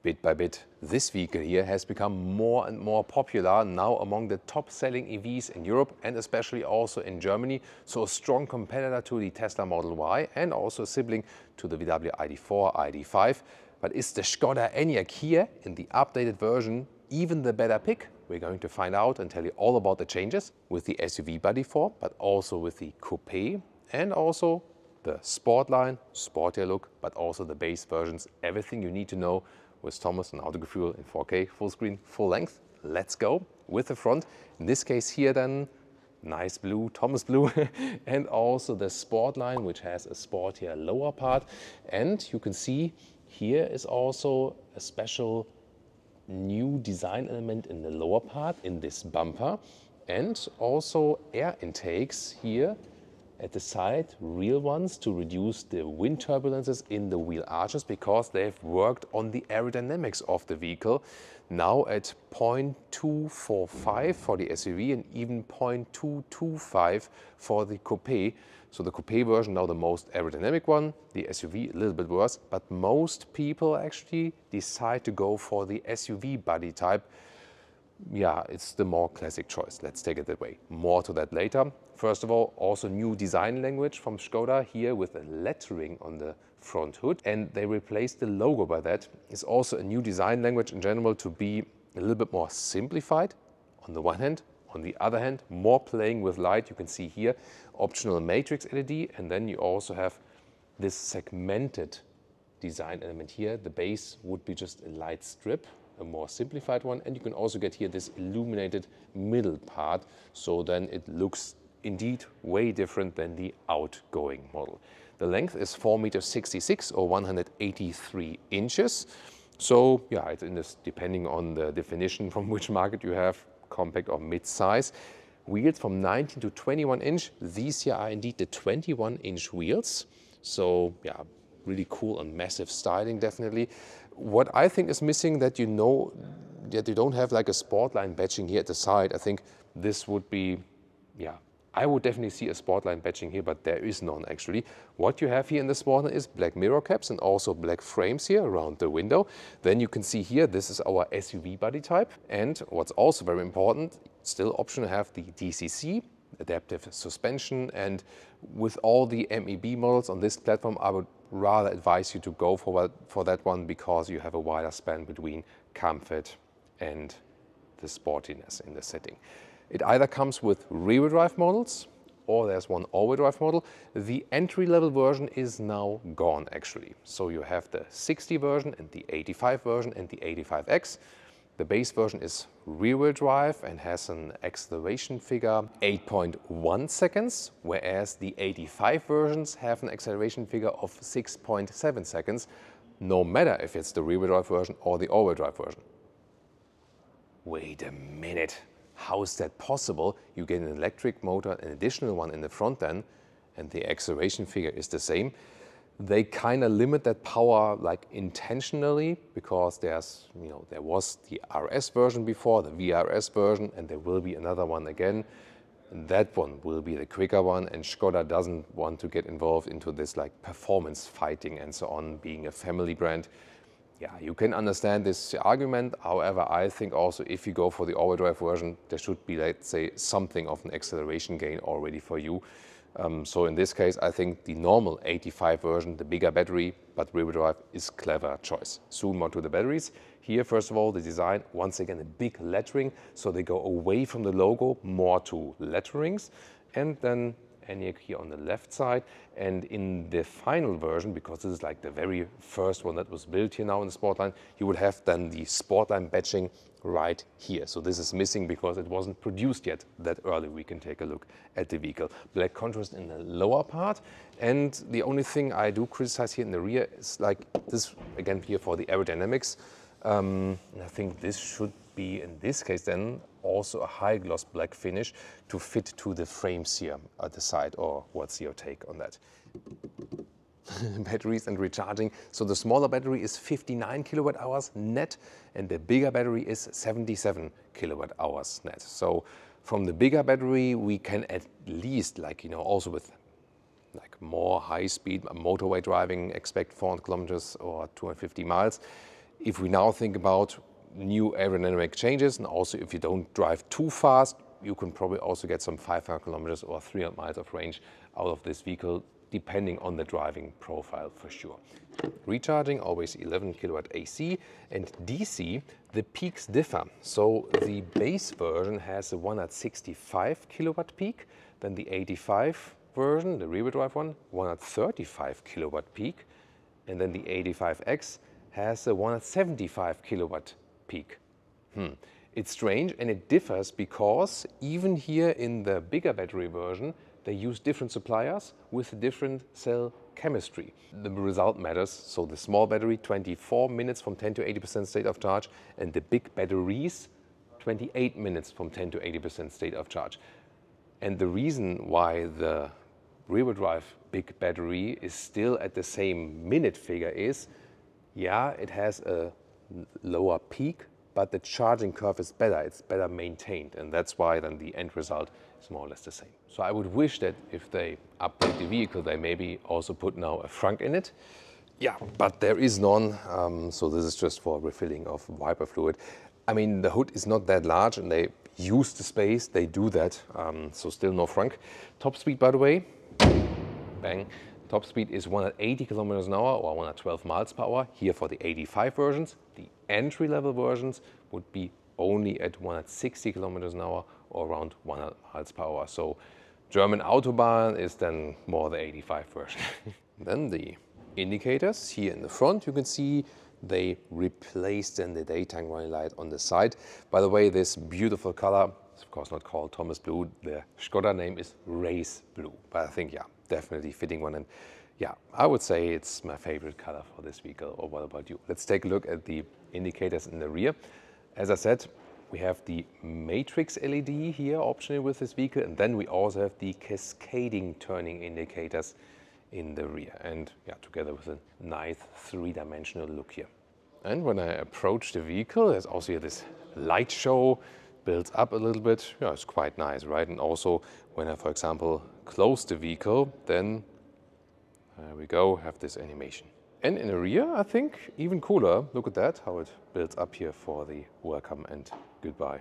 Bit by bit, this vehicle here has become more and more popular now among the top-selling EVs in Europe and especially also in Germany. So a strong competitor to the Tesla Model Y and also a sibling to the VW ID4, ID5. But is the Skoda Enyaq here in the updated version even the better pick? We're going to find out and tell you all about the changes with the SUV body form, but also with the Coupé and also the Sportline, sportier look, but also the base versions. Everything you need to know with Thomas and Autogefühl in 4K, full screen, full length. Let's go with the front. In this case here then, nice blue, Thomas blue, and also the Sportline, which has a sportier lower part. And you can see here is also a special new design element in the lower part, in this bumper. And also air intakes here at the side, real ones, to reduce the wind turbulences in the wheel arches because they've worked on the aerodynamics of the vehicle. Now at 0.245 for the SUV and even 0.225 for the Coupé. So the Coupé version now the most aerodynamic one, the SUV a little bit worse, but most people actually decide to go for the SUV body type. Yeah, it's the more classic choice. Let's take it that way. More to that later. First of all, also new design language from Skoda here with a lettering on the front hood. And they replaced the logo by that. It's also a new design language in general to be a little bit more simplified on the one hand. On the other hand, more playing with light. You can see here optional matrix LED. And then you also have this segmented design element here. The base would be just a light strip, a more simplified one, and you can also get here this illuminated middle part, so then it looks indeed way different than the outgoing model. The length is 4.66 m or 183 inches. So yeah, it's in this, depending on the definition from which market you have, compact or mid-size. Wheels from 19 to 21 inch. These here are indeed the 21-inch wheels. So yeah, really cool and massive styling, definitely. What I think is missing, that you know that you don't have like a Sportline badging here at the side. I think this would be, yeah, I would definitely see a Sportline badging here, but there is none actually. What you have here in the Sportline is black mirror caps and also black frames here around the window. Then you can see here, this is our SUV body type. And what's also very important, still optional to have the DCC, adaptive suspension, and with all the MEB models on this platform, I would rather advise you to go for that one because you have a wider span between comfort and the sportiness in the setting. It either comes with rear-wheel drive models or there's one all-wheel drive model. The entry-level version is now gone actually. So you have the 60 version and the 85 version and the 85X. The base version is rear-wheel drive and has an acceleration figure 8.1 seconds, whereas the 85 versions have an acceleration figure of 6.7 seconds, no matter if it's the rear-wheel drive version or the all-wheel drive version. Wait a minute, how is that possible? You get an electric motor, an additional one in the front end, and the acceleration figure is the same. They kind of limit that power like intentionally because there's, there was the RS version before, the VRS version, and there will be another one again. And that one will be the quicker one, and Skoda doesn't want to get involved into this like performance fighting and so on, being a family brand. Yeah, you can understand this argument. However, I think also if you go for the all-wheel drive version, there should be, let's say, something of an acceleration gain already for you. So in this case, I think the normal 85 version, the bigger battery, but rear-wheel drive is clever choice. Soon more to the batteries. Here, first of all, the design, once again, a big lettering. So they go away from the logo, more to letterings. And then Enyaq here on the left side. And in the final version, because this is like the very first one that was built here now in the Sportline, you would have then the Sportline badging right here. So this is missing because it wasn't produced yet that early. We can take a look at the vehicle. Black contrast in the lower part. And the only thing I do criticize here in the rear is like this, again here for the aerodynamics. I think this should be, in this case then, also a high gloss black finish to fit to the frames here at the side. Or what's your take on that? Batteries and recharging. So the smaller battery is 59 kilowatt hours net and the bigger battery is 77 kilowatt hours net. So from the bigger battery we can at least, like, also with like more high speed motorway driving, expect 400 kilometers or 250 miles. If we now think about new aerodynamic changes, and also if you don't drive too fast, you can probably also get some 500 kilometers or 300 miles of range out of this vehicle, depending on the driving profile for sure. Recharging, always 11 kilowatt AC, and DC, the peaks differ. So the base version has a 165 kilowatt peak, then the 85 version, the rear drive one, 135 kilowatt peak, and then the 85X has a 175 kilowatt peak. It's strange, and it differs because even here in the bigger battery version, they use different suppliers with different cell chemistry. The result matters. So the small battery, 24 minutes from 10 to 80% state of charge, and the big batteries, 28 minutes from 10 to 80% state of charge. And the reason why the rear-wheel drive big battery is still at the same minute figure is, yeah, it has a lower peak, but the charging curve is better, it's better maintained, and that's why then the end result is more or less the same. So I would wish that if they update the vehicle, they maybe also put now a Frunk in it. Yeah, but there is none, so this is just for refilling of wiper fluid. I mean, the hood is not that large, and they use the space, they do that, so still no Frunk. Top speed, by the way, bang. Top speed is 180 kilometers an hour or 112 miles per hour. Here for the 85 versions. The entry-level versions would be only at 160 kilometers an hour or around 100 miles per hour. So German Autobahn is then more the 85 version. Then the indicators here in the front, you can see they replaced then the daytime running light on the side. By the way, this beautiful color is of course not called Thomas Blue. The Skoda name is Race Blue, but I think, yeah, definitely fitting one. And yeah, I would say it's my favorite color for this vehicle. Or what about you? Let's take a look at the indicators in the rear. As I said, we have the matrix LED here optionally with this vehicle, and then we also have the cascading turning indicators in the rear, and yeah, together with a nice three-dimensional look here. And when I approach the vehicle, there's also here this light show, builds up a little bit. Yeah, it's quite nice, right? And also when I, for example, close the vehicle, then there we go, have this animation. And in the rear, I think even cooler. Look at that, how it builds up here for the welcome and goodbye.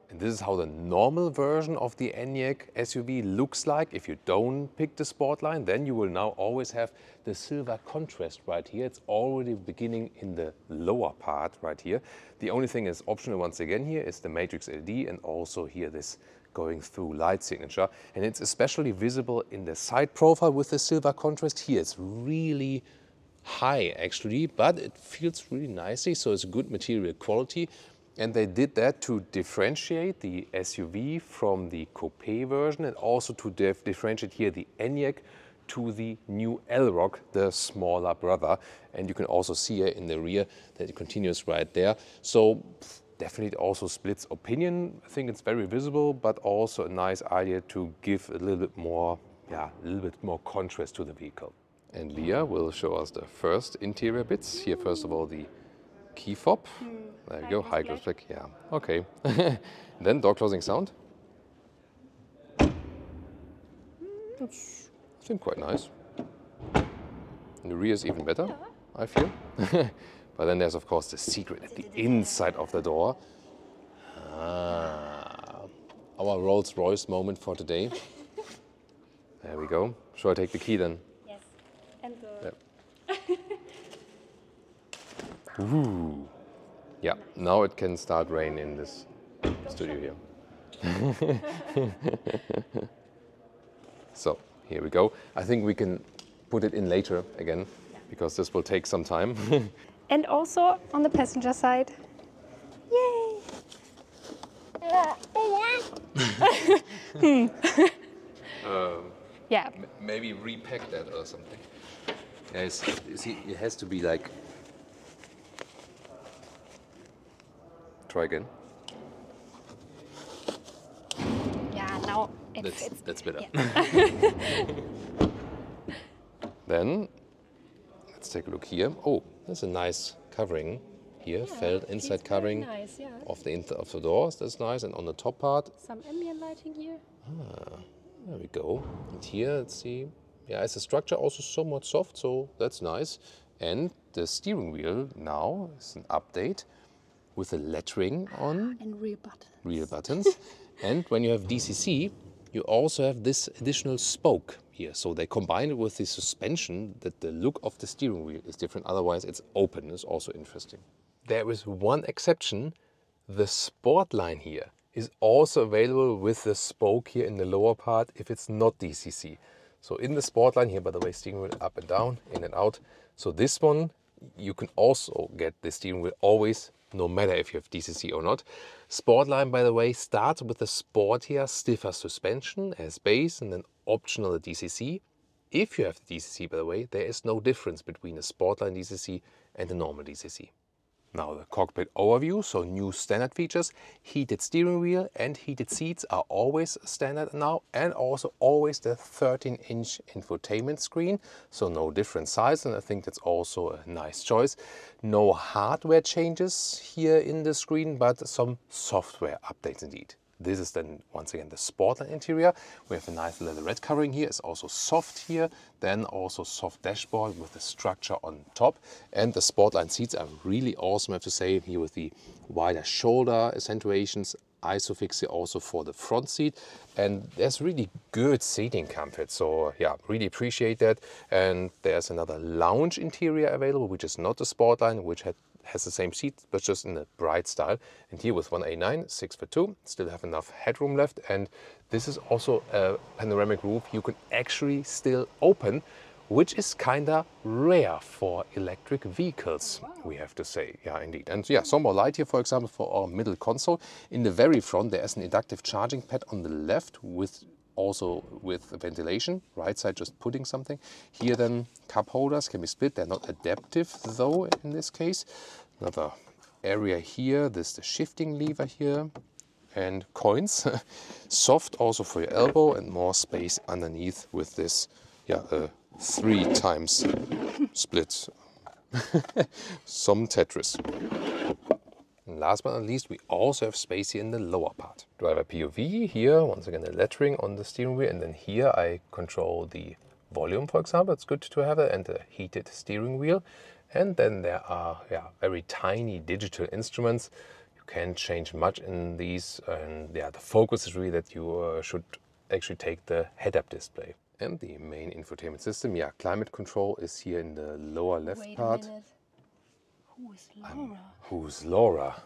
And this is how the normal version of the Enyaq SUV looks like. If you don't pick the Sportline, then you will now always have the silver contrast right here. It's already beginning in the lower part right here. The only thing is optional once again here is the matrix LED, and also here this going through light signature. And it's especially visible in the side profile with the silver contrast. Here it's really high actually, but it feels really nicely, so it's a good material quality. And they did that to differentiate the SUV from the Coupé version, and also to differentiate here the Enyaq to the new Elrock, the smaller brother. And you can also see here in the rear that it continues right there. So definitely also splits opinion. I think it's very visible, but also a nice idea to give a little bit more, yeah, a little bit more contrast to the vehicle. And Leah will show us the first interior bits. Here, first of all, the key fob. There you go, high gloss black, yeah, okay. Then door closing sound. That's, I think, quite nice. And the rear is even better, I feel. But then there's, of course, the secret at the inside of the door. Our Rolls-Royce moment for today. There we go. Shall I take the key then? Yes. And the... Yep. Ooh. Yeah, now it can start rain in this studio here. So, here we go. I think we can put it in later again, because this will take some time. And also on the passenger side. Yay! Yeah. Maybe repack that or something. Yeah, you see, it has to be like... Try again. Yeah, now it fits. That's better. Yeah. Then, let's take a look here. Oh, there's a nice covering here, Yeah, felt inside covering nice, yeah. of the doors. That's nice. And on the top part, Some ambient lighting here. there we go. And here, let's see. Yeah, it's a structure also somewhat soft, so that's nice. And the steering wheel now is an update with the lettering on. And rear buttons. Rear buttons. And when you have DCC, you also have this additional spoke here. So they combine it with the suspension that the look of the steering wheel is different. Otherwise, it's open. It's also interesting. There is one exception. The Sportline here is also available with the spoke here in the lower part if it's not DCC. So in the Sportline here, by the way, steering wheel up and down, in and out. So this one, you can also get the steering wheel always, no matter if you have DCC or not. Sportline, by the way, starts with the sportier, stiffer suspension as base and then optional the DCC. If you have the DCC, by the way, there is no difference between the Sportline DCC and the normal DCC. Now the cockpit overview, so new standard features. Heated steering wheel and heated seats are always standard now, and also always the 13-inch infotainment screen, so no different size, and I think that's also a nice choice. No hardware changes here in the screen, but some software updates indeed. This is then once again the Sportline interior. We have a nice leatherette covering here. It's also soft here. Then also soft dashboard with the structure on top. And the Sportline seats are really awesome, I have to say, here with the wider shoulder accentuations. Isofix here also for the front seat. And there's really good seating comfort. So yeah, really appreciate that. And there's another lounge interior available, which is not the Sportline, which has the same seat, but just in a bright style. And here with 189, 6'2", still have enough headroom left. And this is also a panoramic roof you can actually still open, which is kinda rare for electric vehicles, we have to say. Yeah, indeed. And yeah, some more light here, for example, for our middle console. In the very front, there is an inductive charging pad on the left also with ventilation, right side just putting something. Here then cup holders can be split, they're not adaptive though in this case. Another area here, this is the shifting lever here, and coins. Soft also for your elbow and more space underneath with this 3 times split. Some Tetris. And last but not least, we also have space here in the lower part. Driver POV here, once again the lettering on the steering wheel, and then here I control the volume, for example. It's good to have it, and the heated steering wheel. And then there are very tiny digital instruments. You can't change much in these, and the focus is really that you should actually take the head-up display. And the main infotainment system, climate control is here in the lower left part. Who is Laura? Who's Laura?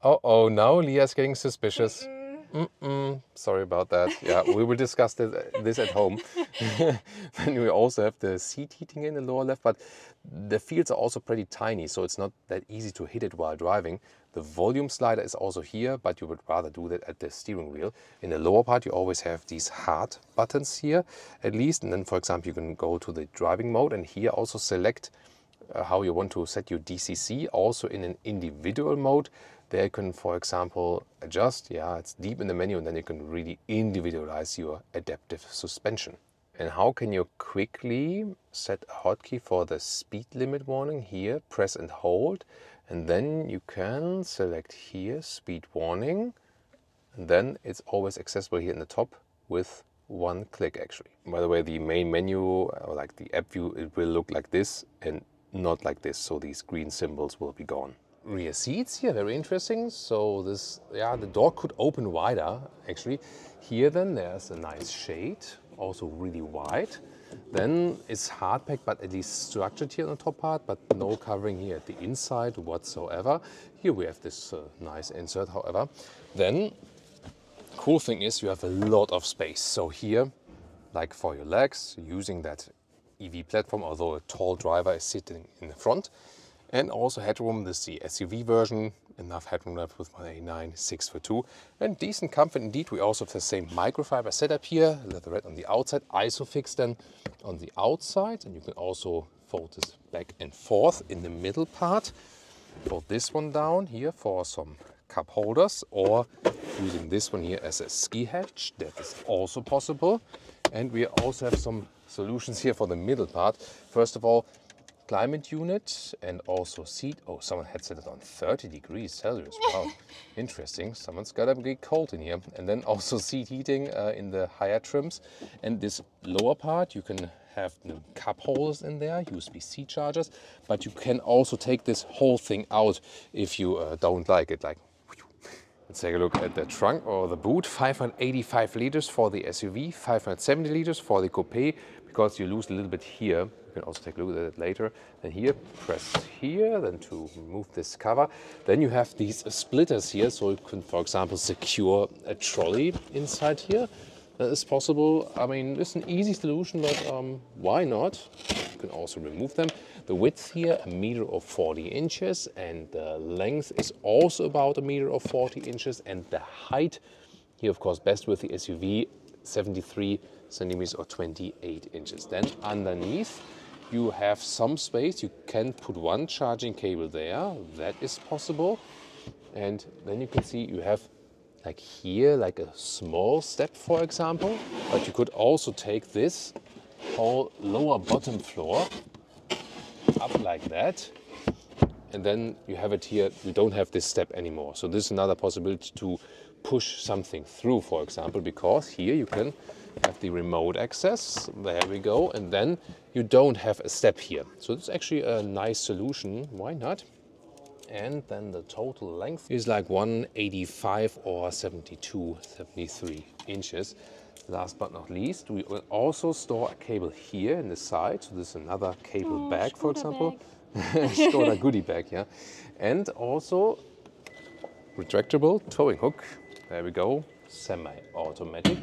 Oh, now Leah's getting suspicious. Sorry about that. Yeah, we will discuss this at home. Then we also have the seat heating in the lower left, but the fields are also pretty tiny, so it's not that easy to hit it while driving. The volume slider is also here, but you would rather do that at the steering wheel. In the lower part, you always have these hard buttons here, at least. And then, for example, you can go to the driving mode and here also select how you want to set your DCC, also in an individual mode. There you can, for example, adjust, it's deep in the menu, and then you can really individualize your adaptive suspension. And how can you quickly set a hotkey for the speed limit warning? Here, press and hold, and then you can select here, speed warning, and then it's always accessible here in the top with one click actually. By the way, the main menu, or like the app view, it will look like this and not like this, so these green symbols will be gone. Rear seats here, very interesting. So this, the door could open wider actually. Here then there's a nice shade, also really wide. Then it's hard packed, but at least structured here on the top part, but no covering here at the inside whatsoever. Here we have this nice insert, however. Then cool thing is you have a lot of space. So here, like for your legs, using that EV platform, although a tall driver is sitting in the front. And also headroom, this is the SUV version, enough headroom left with 189, 6'2", and decent comfort indeed. We also have the same microfiber setup here, leatherette on the outside, Isofix then on the outside, and you can also fold this back and forth in the middle part. Fold this one down here for some cup holders, or using this one here as a ski hatch, that is also possible. And we also have some solutions here for the middle part. First of all, climate unit and also seat. Oh, someone had set it on 30 degrees Celsius. Wow, interesting. Someone's got to be cold in here. And then also seat heating in the higher trims. And this lower part, you can have the cup holders in there, USB-C chargers, but you can also take this whole thing out if you don't like it. Like, let's take a look at the trunk or the boot. 585 liters for the SUV, 570 liters for the Coupé, because you lose a little bit here. You can also take a look at it later. Then here, press here, then to remove this cover. Then you have these splitters here, so you can, for example, secure a trolley inside here. That is possible. I mean, it's an easy solution, but why not? You can also remove them. The width here, 1.40 meters, and the length is also about 1.40 meters, and the height here, of course, best with the SUV, 73 centimeters or 28 inches. Then underneath, you have some space. You can put one charging cable there. That is possible. And then you can see you have like here, like a small step, for example. But you could also take this whole lower bottom floor up like that. And then you have it here. You don't have this step anymore. So this is another possibility to push something through, for example, because here you can have the remote access. There we go. And then you don't have a step here. So it's actually a nice solution. Why not? And then the total length is like 185 or 72, 73 inches. Last but not least, we will also store a cable here in the side. So this is another cable bag, for example. Skoda goodie bag, yeah. And also retractable towing hook. There we go. Semi-automatic.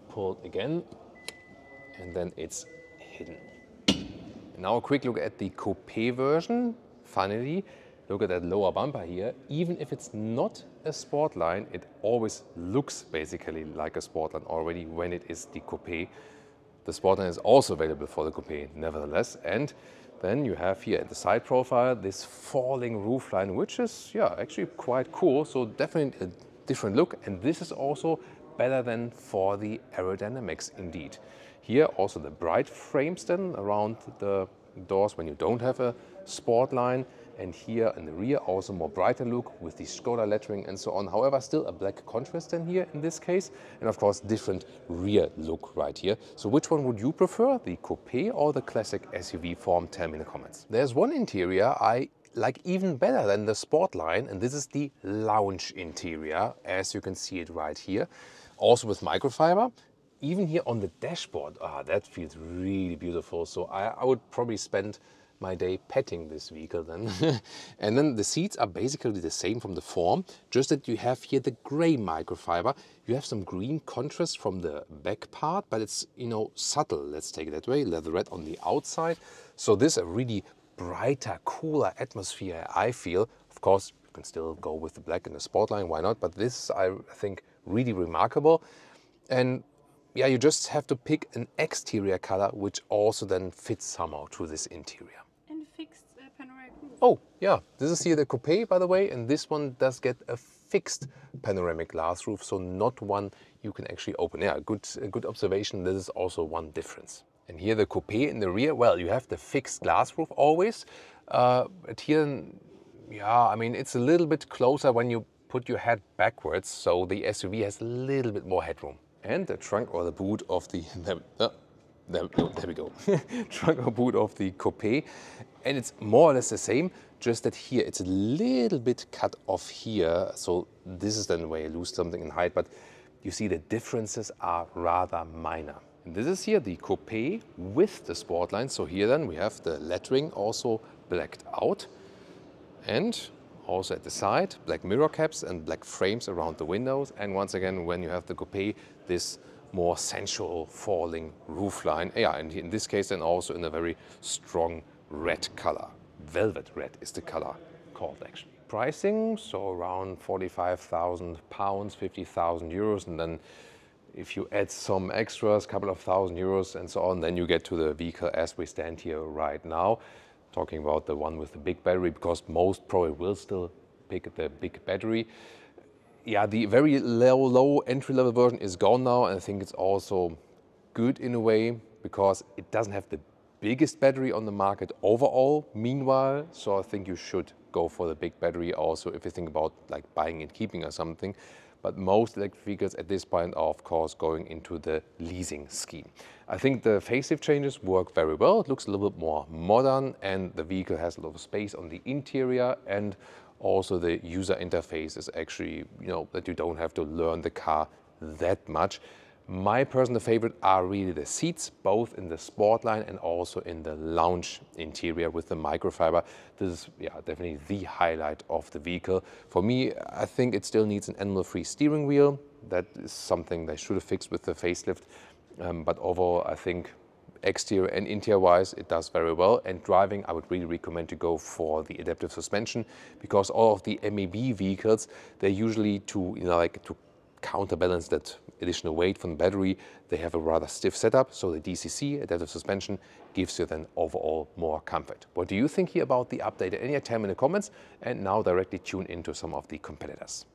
Pulled again. And then it's hidden. Now a quick look at the Coupé version. Finally, look at that lower bumper here. Even if it's not a Sportline, it always looks basically like a Sportline already when it is the Coupé. The Sportline is also available for the Coupé, nevertheless. And then you have here at the side profile this falling roofline, which is actually quite cool. So definitely a different look. And this is also better than for the aerodynamics indeed. Here also the bright frames then around the doors when you don't have a Sportline. And here in the rear also more brighter look with the Skoda lettering and so on. However, still a black contrast in here in this case. And of course, different rear look right here. So which one would you prefer, the Coupé or the classic SUV form? Tell me in the comments. There's one interior I like even better than the Sportline, and this is the lounge interior, as you can see it right here. Also with microfiber. Even here on the dashboard, that feels really beautiful. So I would probably spend my day petting this vehicle then. And then the seats are basically the same from the form, just that you have here the gray microfiber. You have some green contrast from the back part, but it's, subtle, let's take it that way. Leatherette on the outside. So this is a really brighter, cooler atmosphere, I feel. Of course, you can still go with the black and the Sportline, why not? But this, I think, really remarkable. And yeah, you just have to pick an exterior color, which also then fits somehow to this interior. And fixed panoramic roof. Oh, yeah. This is here the Coupé, by the way, and this one does get a fixed panoramic glass roof, so not one you can actually open. Yeah, good observation. This is also one difference. And here the Coupé in the rear, well, you have the fixed glass roof always. But here, yeah, I mean, it's a little bit closer when you put your head backwards, so the SUV has a little bit more headroom. And the trunk or the boot of the, there we go, trunk or boot of the Coupé. And it's more or less the same, just that here it's a little bit cut off here. So this is then where you lose something in height, but you see the differences are rather minor. And this is here the Coupé with the Sportline. So here then we have the lettering also blacked out. And also at the side, black mirror caps and black frames around the windows. And once again, when you have the Coupé, this more sensual falling roofline. Yeah, and in this case then also in a very strong red color. Velvet red is the color called actually. Pricing, so around 45,000 pounds, 50,000 euros. And then if you add some extras, couple of thousand euros and so on, then you get to the vehicle as we stand here right now. Talking about the one with the big battery, because most probably will still pick the big battery. Yeah, the very low entry-level version is gone now, and I think it's also good in a way because it doesn't have the biggest battery on the market overall meanwhile, so I think you should go for the big battery also if you think about like buying and keeping or something. But most electric vehicles at this point are of course going into the leasing scheme. I think the facelift changes work very well. It looks a little bit more modern and the vehicle has a lot of space on the interior, and also the user interface is actually, that you don't have to learn the car that much. My personal favorite are really the seats, both in the Sportline and also in the lounge interior with the microfiber. This is definitely the highlight of the vehicle. For me, I think it still needs an animal-free steering wheel. That is something they should have fixed with the facelift. But overall, I think exterior and interior-wise, it does very well. And driving, I would really recommend to go for the adaptive suspension, because all of the MEB vehicles, they're usually to counterbalance that additional weight from the battery, they have a rather stiff setup, so the DCC, adaptive suspension, gives you then overall more comfort. What do you think here about the updated Enyaq? Tell me in the comments, and now directly tune into some of the competitors.